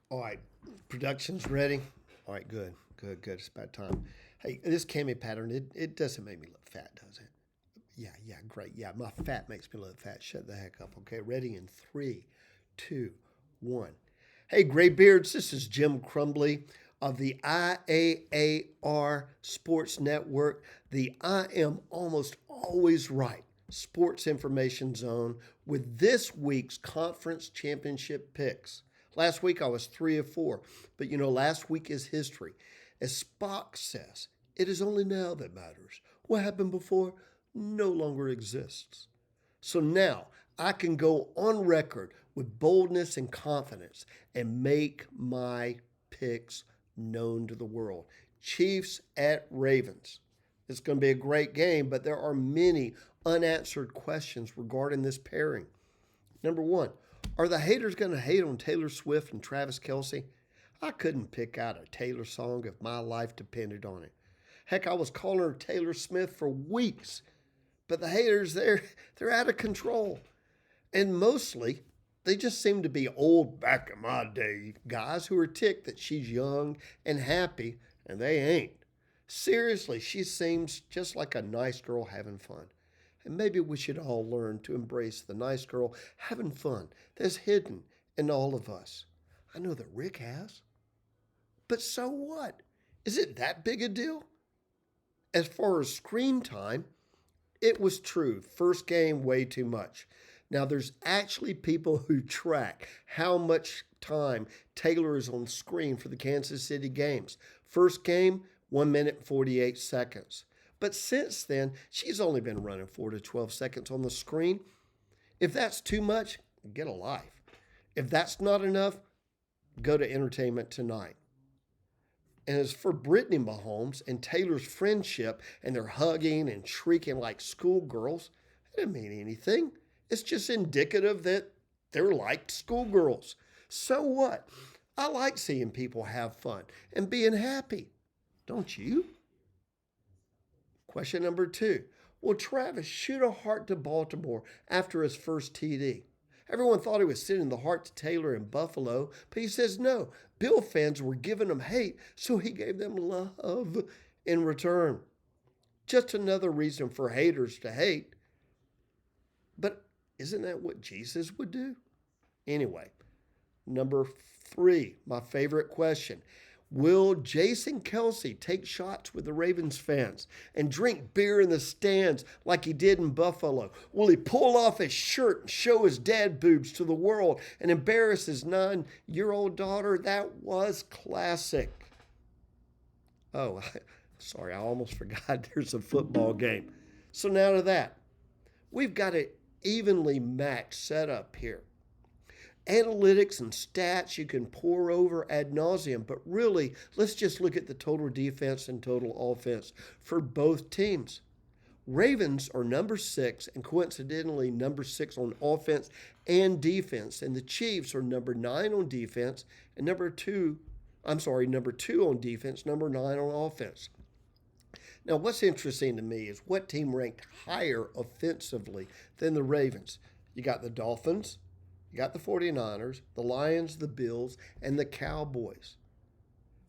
All right, production's ready. All right, good, good, good. It's about time. Hey, this cami pattern, it doesn't make me look fat, does it? Yeah, yeah, great. Yeah, my fat makes me look fat. Shut the heck up. Okay, ready in three, two, one. Hey, Gray Beards, this is Jim Crumbly of the IAAR Sports Network, the I Am Almost Always Right Sports Information Zone with this week's conference championship picks. Last week I was 3 of 4, but last week is history. As Spock says, it is only now that matters. What happened before no longer exists. So now I can go on record with boldness and confidence and make my picks known to the world. Chiefs at Ravens. It's going to be a great game, but there are many unanswered questions regarding this pairing. Number one, are the haters going to hate on Taylor Swift and Travis Kelsey? I couldn't pick out a Taylor song if my life depended on it. Heck, I was calling her Taylor Smith for weeks. But the haters, they're out of control. And mostly, they just seem to be old back in my day guys who are ticked that she's young and happy, and they ain't. Seriously, she seems just like a nice girl having fun. And maybe we should all learn to embrace the nice girl having fun that's hidden in all of us. I know that Rick has. But so what? Is it that big a deal? As far as screen time, it was true. First game, way too much. Now, there's actually people who track how much time Taylor is on screen for the Kansas City games. First game, 1 minute 48 seconds. But since then, she's only been running 4 to 12 seconds on the screen. If that's too much, get a life. If that's not enough, go to Entertainment Tonight. And as for Brittany Mahomes and Taylor's friendship and their hugging and shrieking like schoolgirls, it didn't mean anything. It's just indicative that they're like schoolgirls. So what? I like seeing people have fun and being happy. Don't you? Question number 2. Will Travis shoot a heart to Baltimore after his first TD? Everyone thought he was sending the heart to Taylor in Buffalo, but he says no. Bill fans were giving him hate, so he gave them love in return. Just another reason for haters to hate. But isn't that what Jesus would do? Anyway, number 3, my favorite question. Will Jason Kelsey take shots with the Ravens fans and drink beer in the stands like he did in Buffalo? Will he pull off his shirt and show his dad boobs to the world and embarrass his 9-year-old daughter? That was classic. Oh, sorry, I almost forgot there's a football game. So now to that. We've got an evenly matched setup here. Analytics and stats you can pour over ad nauseum, but really, let's just look at the total defense and total offense for both teams. Ravens are number 6 and coincidentally number 6 on offense and defense, and the Chiefs are number 9 on defense and number 2 on defense, number 9 on offense. Now, what's interesting to me is what team ranked higher offensively than the Ravens. You got the Dolphins, you got the 49ers, the Lions, the Bills, and the Cowboys.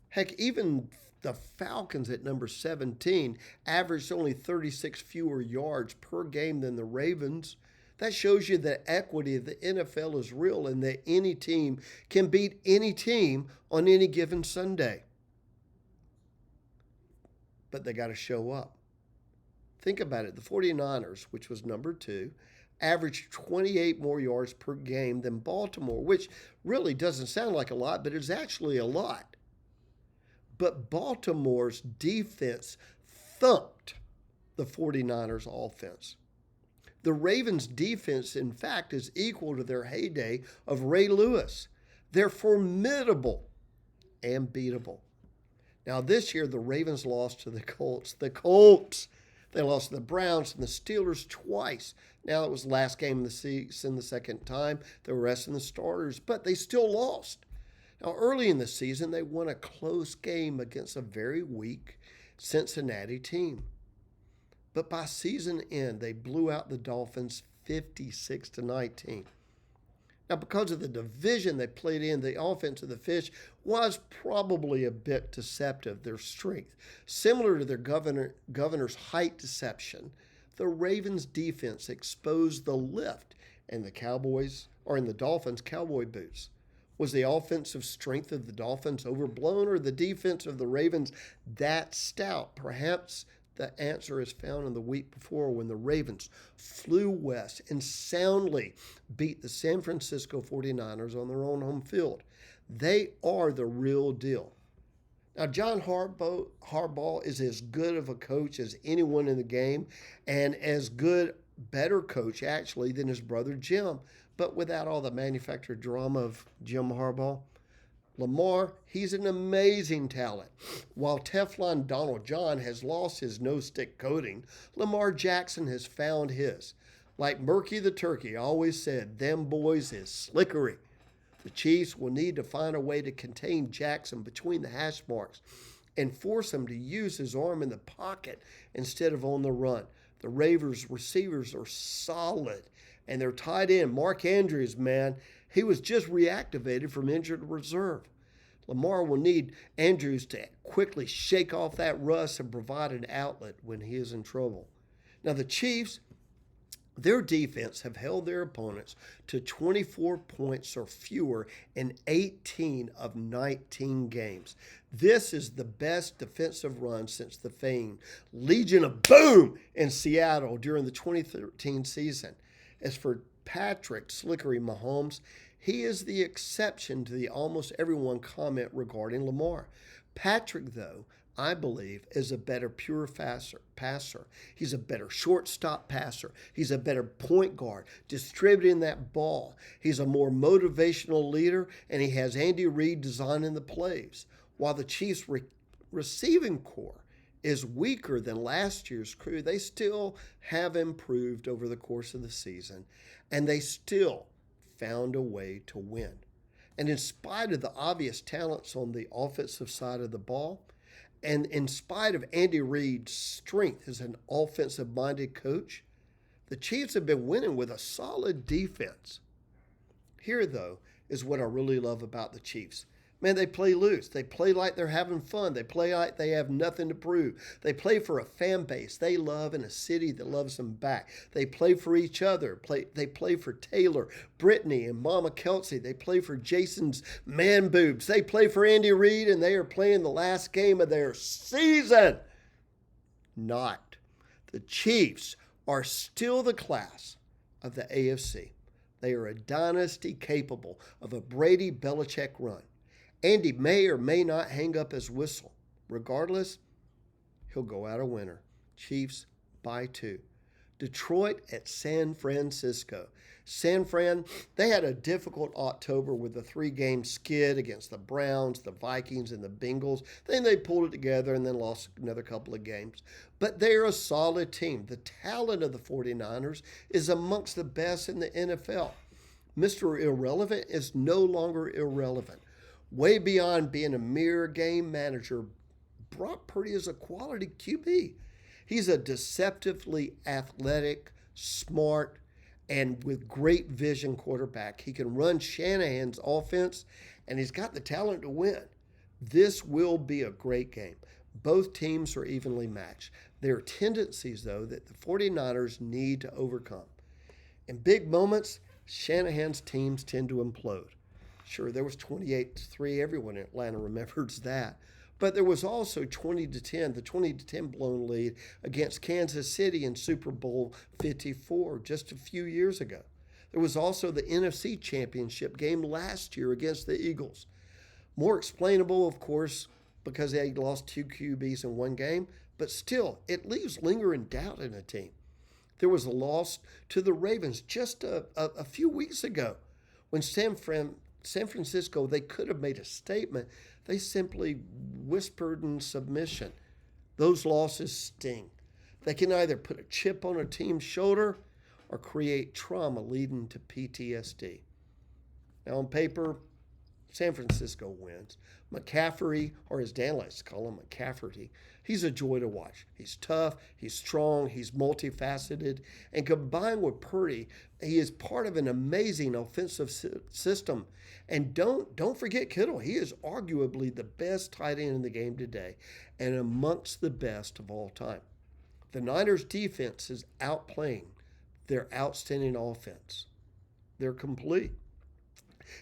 Heck, even the Falcons at number 17 averaged only 36 fewer yards per game than the Ravens. That shows you the equity of the NFL is real and that any team can beat any team on any given Sunday. But they got to show up. Think about it. The 49ers, which was number 2, averaged 28 more yards per game than Baltimore, which really doesn't sound like a lot, but it's actually a lot. But Baltimore's defense thumped the 49ers offense. The Ravens' defense, in fact, is equal to their heyday of Ray Lewis. They're formidable and beatable. Now, this year, the Ravens lost to the Colts. They lost to the Browns and the Steelers twice. Now, it was the last game of the season the second time. They were resting the starters, but they still lost. Now, early in the season, they won a close game against a very weak Cincinnati team. But by season end, they blew out the Dolphins 56-19. Now, because of the division they played in, the offense of the Fish was probably a bit deceptive, their strength. Similar to their governor's height deception, the Ravens' defense exposed the lift in the Dolphins' cowboy boots. Was the offensive strength of the Dolphins overblown, or the defense of the Ravens that stout? Perhaps the answer is found in the week before when the Ravens flew west and soundly beat the San Francisco 49ers on their own home field. They are the real deal. Now, John Harbaugh is as good of a coach as anyone in the game, and better coach actually than his brother Jim, but without all the manufactured drama of Jim Harbaugh. Lamar, he's an amazing talent. While Teflon Donald John has lost his no-stick coating, Lamar Jackson has found his. Like Murky the Turkey always said, them boys is slickery. The Chiefs will need to find a way to contain Jackson between the hash marks and force him to use his arm in the pocket instead of on the run. The Ravens receivers are solid, and their tight end, Mark Andrews, man, he was just reactivated from injured reserve. Lamar will need Andrews to quickly shake off that rust and provide an outlet when he is in trouble. Now, the Chiefs, their defense have held their opponents to 24 points or fewer in 18 of 19 games. This is the best defensive run since the famed Legion of Boom in Seattle during the 2013 season. As for Patrick Slickery Mahomes, he is the exception to the almost everyone comment regarding Lamar. Patrick, though, I believe, is a better pure passer. He's a better shortstop passer. He's a better point guard, distributing that ball. He's a more motivational leader, and he has Andy Reid designing the plays. While the Chiefs' receiving core is weaker than last year's crew, they still have improved over the course of the season, and they still found a way to win. And in spite of the obvious talents on the offensive side of the ball, and in spite of Andy Reid's strength as an offensive-minded coach, the Chiefs have been winning with a solid defense. Here, though, is what I really love about the Chiefs. Man, they play loose. They play like they're having fun. They play like they have nothing to prove. They play for a fan base they love in a city that loves them back. They play for each other. They play for Taylor, Brittany, and Mama Kelsey. They play for Jason's man boobs. They play for Andy Reid, and they are playing the last game of their season. Not. The Chiefs are still the class of the AFC. They are a dynasty capable of a Brady-Belichick run. Andy may or may not hang up his whistle. Regardless, he'll go out a winner. Chiefs by 2. Detroit at San Francisco. San Fran, they had a difficult October with a 3-game skid against the Browns, the Vikings, and the Bengals. Then they pulled it together and then lost another couple of games. But they're a solid team. The talent of the 49ers is amongst the best in the NFL. Mr. Irrelevant is no longer irrelevant. Way beyond being a mere game manager, Brock Purdy is a quality QB. He's a deceptively athletic, smart, and with great vision quarterback. He can run Shanahan's offense, and he's got the talent to win. This will be a great game. Both teams are evenly matched. There are tendencies, though, that the 49ers need to overcome. In big moments, Shanahan's teams tend to implode. Sure, there was 28-3. Everyone in Atlanta remembers that. But there was also 20-10, the 20-10 blown lead against Kansas City in Super Bowl 54 just a few years ago. There was also the NFC Championship game last year against the Eagles. More explainable, of course, because they lost 2 QBs in one game, but still, it leaves lingering doubt in a team. There was a loss to the Ravens just a few weeks ago when San Francisco, they could have made a statement. They simply whispered in submission. Those losses sting. They can either put a chip on a team's shoulder or create trauma leading to PTSD. Now, on paper, San Francisco wins. McCaffrey, or as Dan likes to call him, McCafferty, he's a joy to watch. He's tough, he's strong, he's multifaceted, and combined with Purdy, he is part of an amazing offensive system. And don't forget Kittle. He is arguably the best tight end in the game today and amongst the best of all time. The Niners defense is outplaying their outstanding offense. They're complete.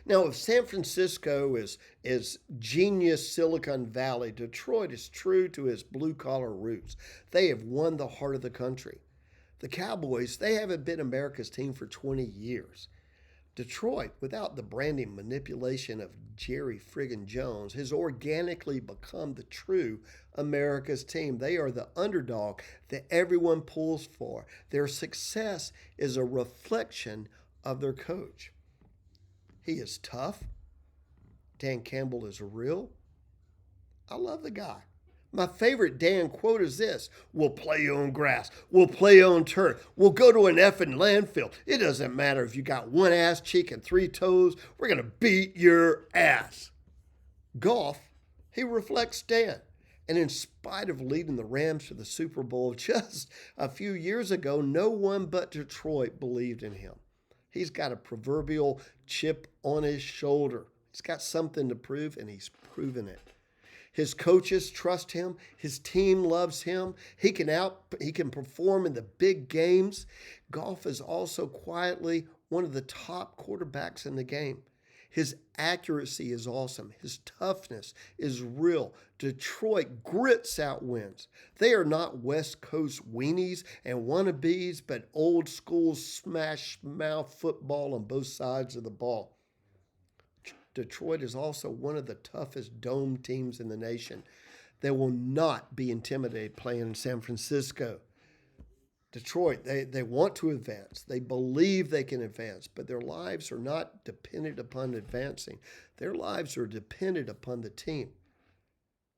Now, if San Francisco is genius Silicon Valley, Detroit is true to his blue-collar roots. They have won the heart of the country. The Cowboys, they haven't been America's team for 20 years. Detroit, without the branding manipulation of Jerry friggin' Jones, has organically become the true America's team. They are the underdog that everyone pulls for. Their success is a reflection of their coach. He is tough. Dan Campbell is real. I love the guy. My favorite Dan quote is this: "We'll play on grass. We'll play on turf. We'll go to an effing landfill. It doesn't matter if you got one ass cheek and three toes. We're going to beat your ass." Golf, he reflects Dan. And in spite of leading the Rams to the Super Bowl just a few years ago, no one but Detroit believed in him. He's got a proverbial chip on his shoulder. He's got something to prove, and he's proven it. His coaches trust him. His team loves him. He can perform in the big games. Golf is also quietly one of the top quarterbacks in the game. His accuracy is awesome. His toughness is real. Detroit grits out wins. They are not West Coast weenies and wannabes, but old school smash mouth football on both sides of the ball. Detroit is also one of the toughest dome teams in the nation. They will not be intimidated playing in San Francisco. Detroit, they want to advance. They believe they can advance, but their lives are not dependent upon advancing. Their lives are dependent upon the team.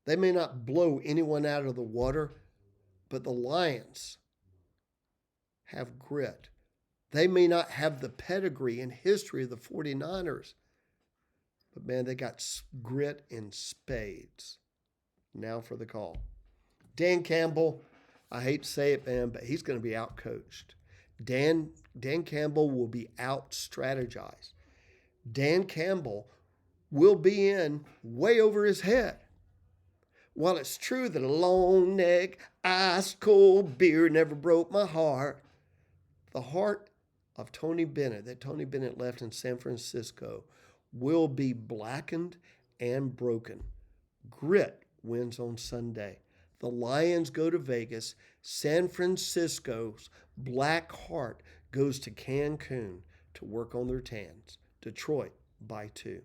They may not blow anyone out of the water, but the Lions have grit. They may not have the pedigree and history of the 49ers, but man, they got grit in spades. Now for the call. Dan Campbell, I hate to say it, man, but he's going to be out-coached. Dan Campbell will be out-strategized. Dan Campbell will be in way over his head. While it's true that a long neck, ice-cold beer never broke my heart, the heart of Tony Bennett, that Tony Bennett left in San Francisco, will be blackened and broken. Grit wins on Sunday. The Lions go to Vegas. San Francisco's black heart goes to Cancun to work on their tans. Detroit by 2.